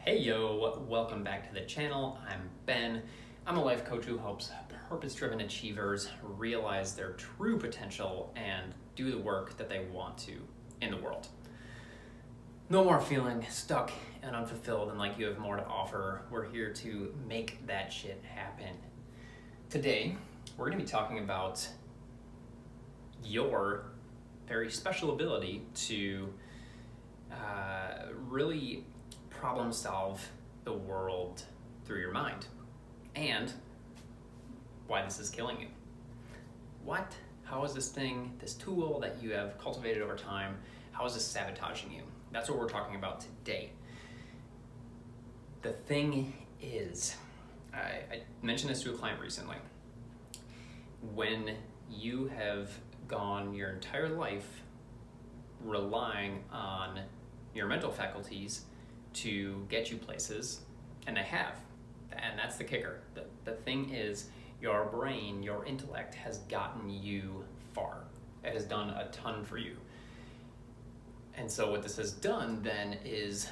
Hey yo, welcome back to the channel. I'm Ben. I'm a life coach who helps purpose-driven achievers realize their true potential and do the work that they want to in the world. No more feeling stuck and unfulfilled and like you have more to offer. We're here to make that shit happen. Today, we're going to be talking about your very special ability to really problem solve the world through your mind, and why this is killing you. How is this tool that you have cultivated over time, how is this sabotaging you? That's what we're talking about today. The thing is, I mentioned this to a client recently. When you have gone your entire life relying on your mental faculties to get you places, and they have, and that's the kicker. The thing is, your brain, your intellect has gotten you far. It has done a ton for you. And so what this has done then is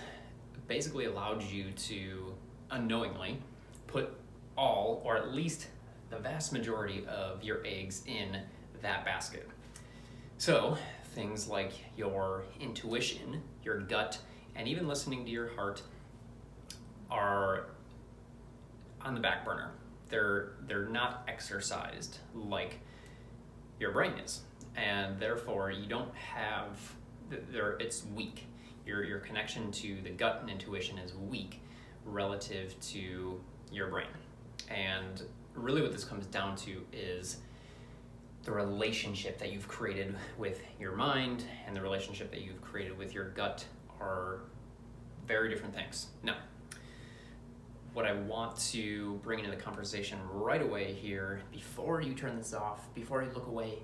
basically allowed you to unknowingly put all, or at least the vast majority of your eggs in that basket. So things like your intuition, your gut, and even listening to your heart are on the back burner. They're not exercised like your brain is, and therefore you don't have. It's weak. Your connection to the gut and intuition is weak relative to your brain, and really what this comes down to is the relationship that you've created with your mind and the relationship that you've created with your gut are very different things. Now, what I want to bring into the conversation right away here, before you turn this off, before you look away,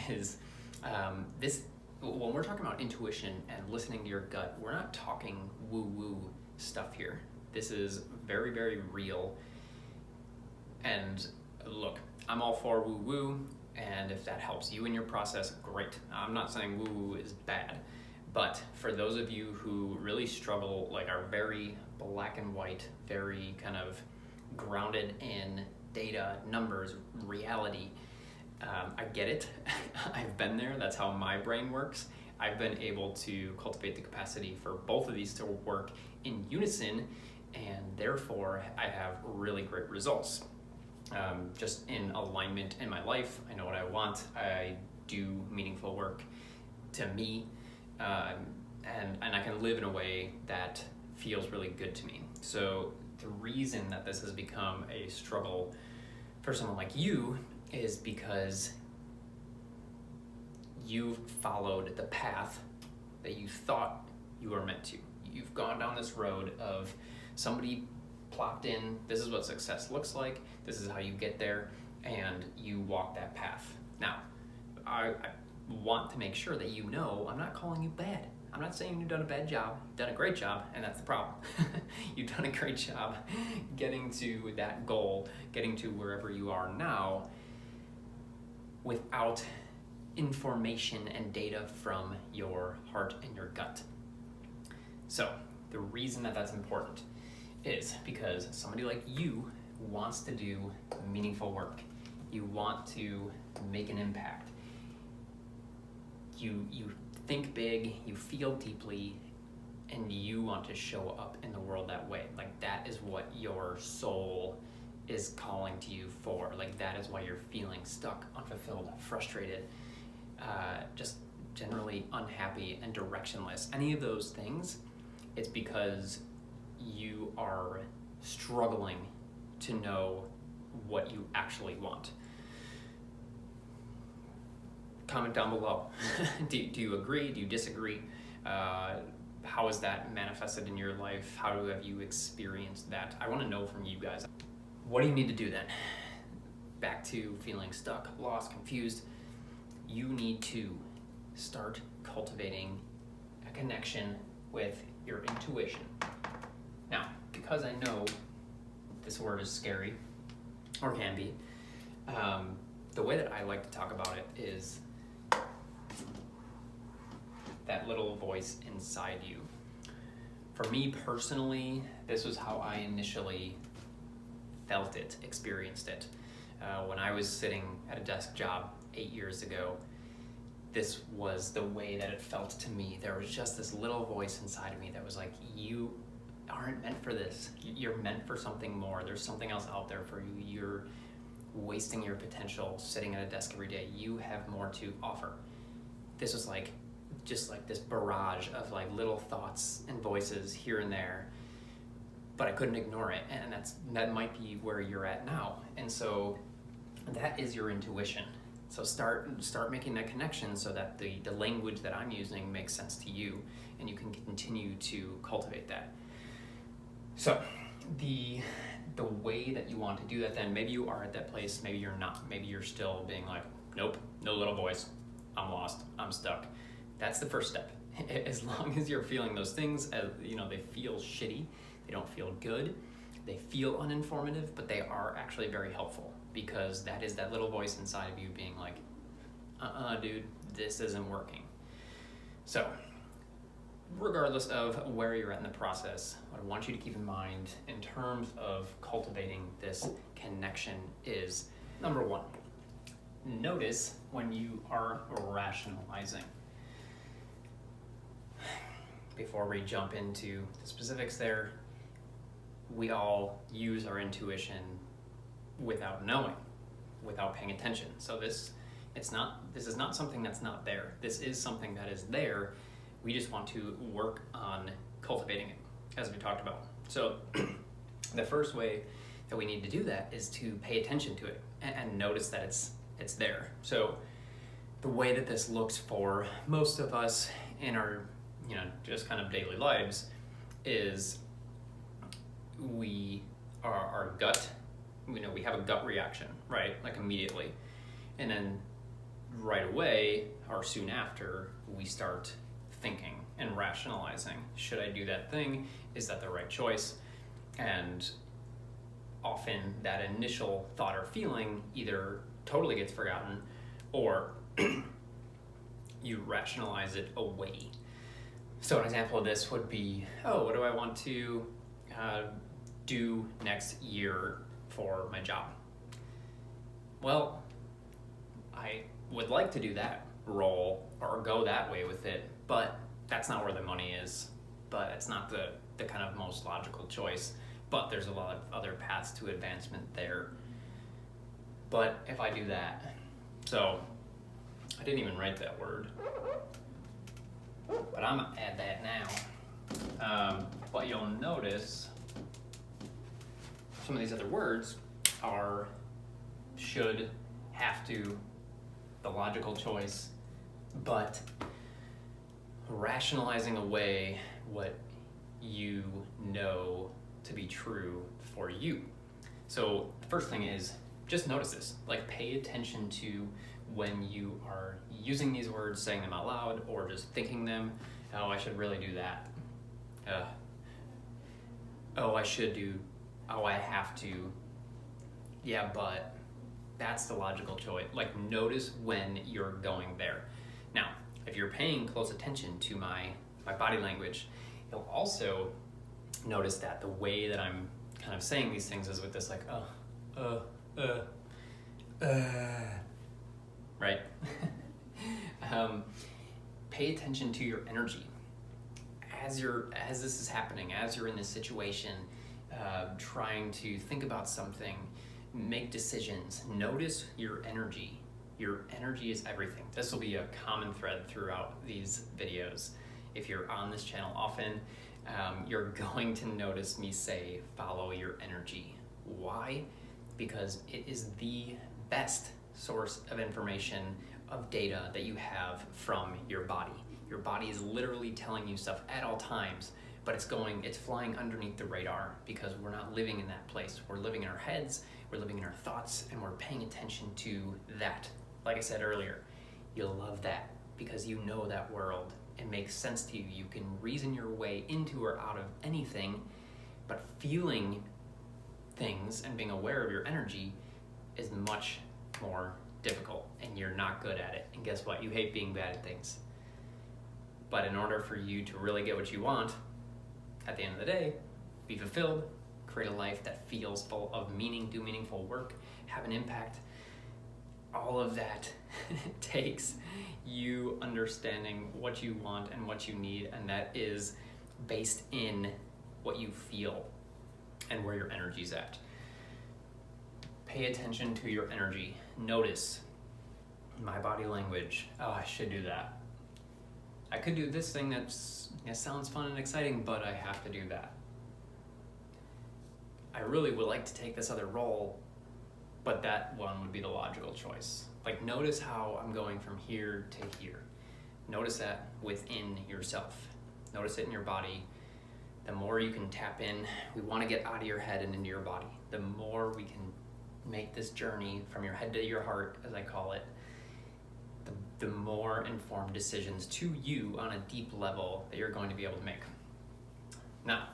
is when we're talking about intuition and listening to your gut, we're not talking woo-woo stuff here. This is very, very real. And look, I'm all for woo-woo, and if that helps you in your process, great. I'm not saying woo-woo is bad, but for those of you who really struggle, like are very black and white, very kind of grounded in data, numbers, reality, I get it. I've been there. That's how my brain works. I've been able to cultivate the capacity for both of these to work in unison, and therefore I have really great results. Just in alignment in my life. I know what I want. I do meaningful work to me, and I can live in a way that feels really good to me. So the reason that this has become a struggle for someone like you is because you've followed the path that you thought you were meant to. You've gone down this road of somebody plopped in, this is what success looks like, this is how you get there, and you walk that path. Now, I want to make sure that you know I'm not calling you bad. I'm not saying you've done a bad job. You've done a great job, and that's the problem. You've done a great job getting to that goal, getting to wherever you are now without information and data from your heart and your gut. So the reason that that's important is because somebody like you wants to do meaningful work. You want to make an impact. You think big, you feel deeply, and you want to show up in the world that way. Like that is what your soul is calling to you for. Like that is why you're feeling stuck, unfulfilled, frustrated, just generally unhappy and directionless. Any of those things, it's because you are struggling to know what you actually want. Comment down below. Do you agree? Do you disagree? How is that manifested in your life? How have you experienced that? I want to know from you guys. What do you need to do then? Back to feeling stuck, lost, confused. You need to start cultivating a connection with your intuition. Now, because I know this word is scary, or can be, the way that I like to talk about it is that little voice inside you. For me personally, this was how I initially felt it, experienced it. When I was sitting at a desk job 8 years ago, this was the way that it felt to me. There was just this little voice inside of me that was like, you aren't meant for this. You're meant for something more. There's something else out there for you. You're wasting your potential sitting at a desk every day. You have more to offer. This was like, just like this barrage of like little thoughts and voices here and there, but I couldn't ignore it. And that might be where you're at now. And so that is your intuition. So start making that connection so that the language that I'm using makes sense to you, and you can continue to cultivate that. So the way that you want to do that, then maybe you are at that place, maybe you're not, maybe you're still being like, nope, no little voice, I'm lost, I'm stuck. That's the first step. As long as you're feeling those things, they feel shitty, they don't feel good, they feel uninformative, but they are actually very helpful, because that is that little voice inside of you being like, dude, this isn't working. So regardless of where you're at in the process, what I want you to keep in mind in terms of cultivating this connection is, number one, notice when you are rationalizing. Before we jump into the specifics there, we all use our intuition without knowing, without paying attention. So this is not something that's not there. This is something that is there. We just want to work on cultivating it, as we talked about. So the first way that we need to do that is to pay attention to it and notice that it's there. So the way that this looks for most of us in our just kind of daily lives is our gut, we have a gut reaction, right? Like immediately. And then right away or soon after, we start thinking and rationalizing. Should I do that thing? Is that the right choice? And often that initial thought or feeling either totally gets forgotten or you rationalize it away. So an example of this would be, what do I want to do next year for my job? Well, I would like to do that role or go that way with it, but that's not where the money is, but it's not the kind of most logical choice, but there's a lot of other paths to advancement there. But if I do that, so I didn't even write that word, but I'm gonna add that now. But you'll notice some of these other words are should, have to, the logical choice, but rationalizing away what you know to be true for you. So the first thing is just notice this, like pay attention to when you are using these words, saying them out loud, or just thinking them. Oh, I should really do that. I should do. Oh, I have to. Yeah, but that's the logical choice. Like notice when you're going there. Now, if you're paying close attention to my body language, you'll also notice that the way that I'm kind of saying these things is with this like, right? Pay attention to your energy. As this is happening, as you're in this situation, trying to think about something, make decisions, notice your energy. Your energy is everything. This will be a common thread throughout these videos. If you're on this channel often, you're going to notice me say, follow your energy. Why? Because it is the best source of information, of data that you have from your body. Your body is literally telling you stuff at all times, but it's flying underneath the radar because we're not living in that place. We're living in our heads, we're living in our thoughts, and we're paying attention to that. Like I said earlier, you'll love that because you know that world. It makes sense to you. You can reason your way into or out of anything, but feeling things and being aware of your energy is much more difficult, and you're not good at it. And guess what? You hate being bad at things. But in order for you to really get what you want, At the end of the day, be fulfilled, create a life that feels full of meaning, do meaningful work, have an impact. All of that takes you understanding what you want and what you need, and that is based in what you feel and where your energy's at. Pay attention to your energy. Notice my body language. Oh, I should do that. I could do this thing that sounds fun and exciting, but I have to do that. I really would like to take this other role, but that one would be the logical choice. Like, notice how I'm going from here to here. Notice that within yourself. Notice it in your body. The more you can tap in, we want to get out of your head and into your body. The more we can make this journey from your head to your heart, as I call it, the more informed decisions to you on a deep level that you're going to be able to make. Now,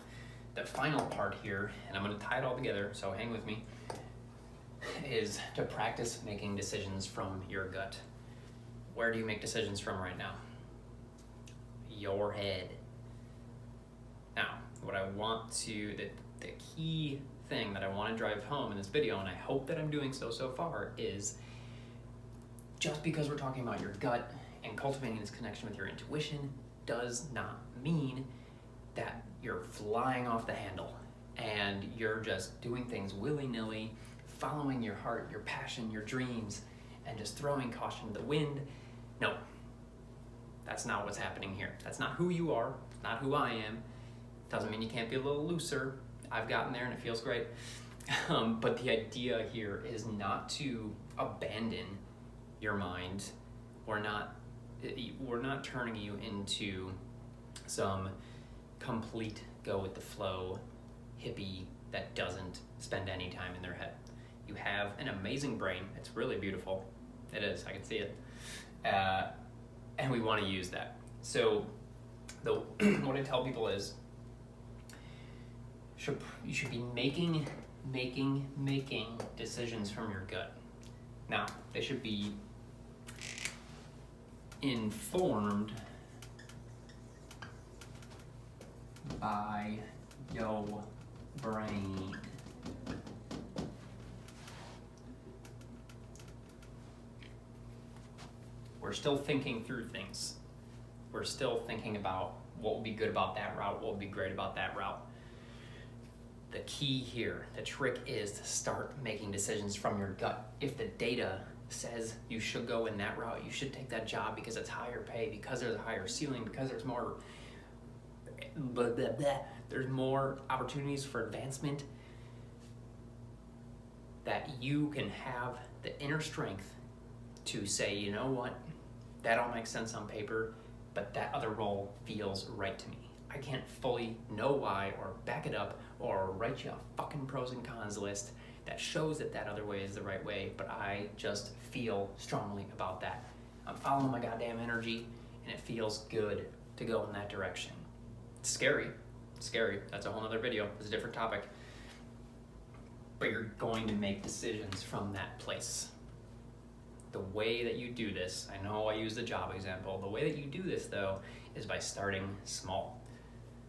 the final part here, and I'm going to tie it all together, so hang with me, is to practice making decisions from your gut. Where do you make decisions from right now? Your head. Now, what I want to, the key thing that I want to drive home in this video, and I hope that I'm doing so far, is just because we're talking about your gut and cultivating this connection with your intuition does not mean that you're flying off the handle and you're just doing things willy-nilly, following your heart, your passion, your dreams, and just throwing caution to the wind. No, that's not what's happening here. That's not who you are, not who I am. Doesn't mean you can't be a little looser. I've gotten there and it feels great. But the idea here is not to abandon your mind. We're not turning you into some complete go with the flow hippie that doesn't spend any time in their head. You have an amazing brain. It's really beautiful. It is, I can see it. And we want to use that. So what I tell people is, you should be making decisions from your gut. Now, they should be informed by your brain. We're still thinking through things. We're still thinking about what would be good about that route, what would be great about that route. The key here, the trick is to start making decisions from your gut. If the data says you should go in that route, you should take that job because it's higher pay, because there's a higher ceiling, because there's more blah, blah, blah. There's more opportunities for advancement, that you can have the inner strength to say, you know what, that all makes sense on paper, but that other role feels right to me. I can't fully know why or back it up or write you a fucking pros and cons list that shows that that other way is the right way, but I just feel strongly about that. I'm following my goddamn energy and it feels good to go in that direction. It's scary. It's scary. That's a whole other video. It's a different topic. But you're going to make decisions from that place. The way that you do this, I know I use the job example, the way that you do this though is by starting small.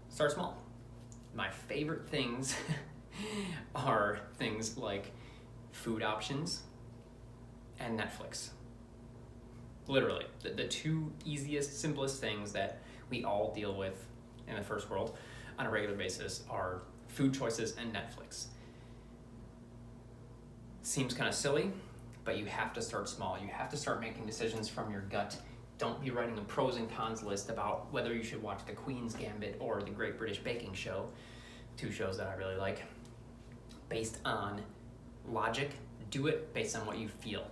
Start small. My favorite things are things like food options and Netflix. Literally, the two easiest, simplest things that we all deal with in the first world on a regular basis are food choices and Netflix. Seems kind of silly, but you have to start small. You have to start making decisions from your gut. Don't be writing a pros and cons list about whether you should watch The Queen's Gambit or The Great British Baking Show, two shows that I really like, based on logic. Do it based on what you feel.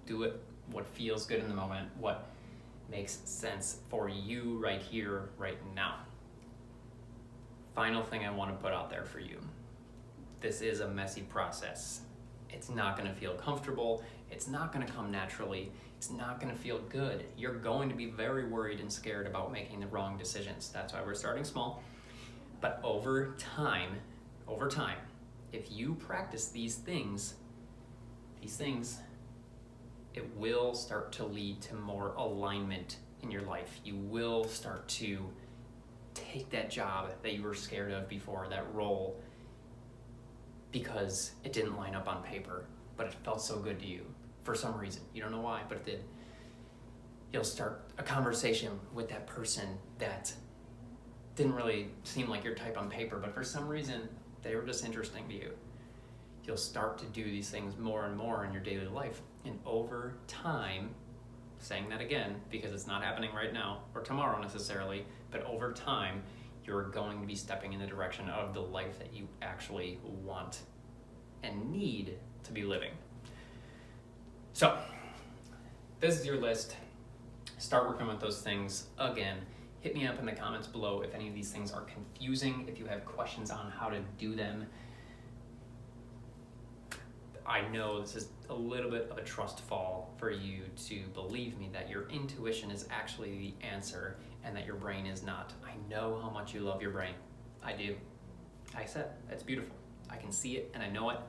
Do it what feels good in the moment, what makes sense for you right here, right now. Final thing I want to put out there for you. This is a messy process. It's not going to feel comfortable. It's not going to come naturally. It's not going to feel good. You're going to be very worried and scared about making the wrong decisions. That's why we're starting small. But over time, if you practice these things, it will start to lead to more alignment in your life. You will start to take that job that you were scared of before, that role, because it didn't line up on paper, but it felt so good to you for some reason. You don't know why, but it did. You'll start a conversation with that person that didn't really seem like your type on paper, but for some reason, they were just interesting to you. You'll start to do these things more and more in your daily life. And over time, saying that again, because it's not happening right now or tomorrow necessarily, but over time, you're going to be stepping in the direction of the life that you actually want and need to be living. So, this is your list. Start working with those things. Again, hit me up in the comments below if any of these things are confusing, if you have questions on how to do them. I know this is a little bit of a trust fall for you to believe me that your intuition is actually the answer and that your brain is not. I know how much you love your brain. I do. I said, it's beautiful. I can see it and I know it.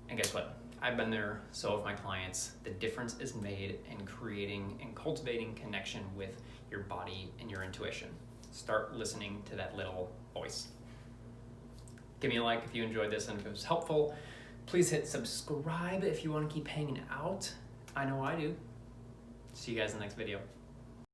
And guess what? I've been there, so have my clients. The difference is made in creating and cultivating connection with your body and your intuition. Start listening to that little voice. Give me a like if you enjoyed this and if it was helpful. Please hit subscribe if you want to keep hanging out. I know I do. See you guys in the next video.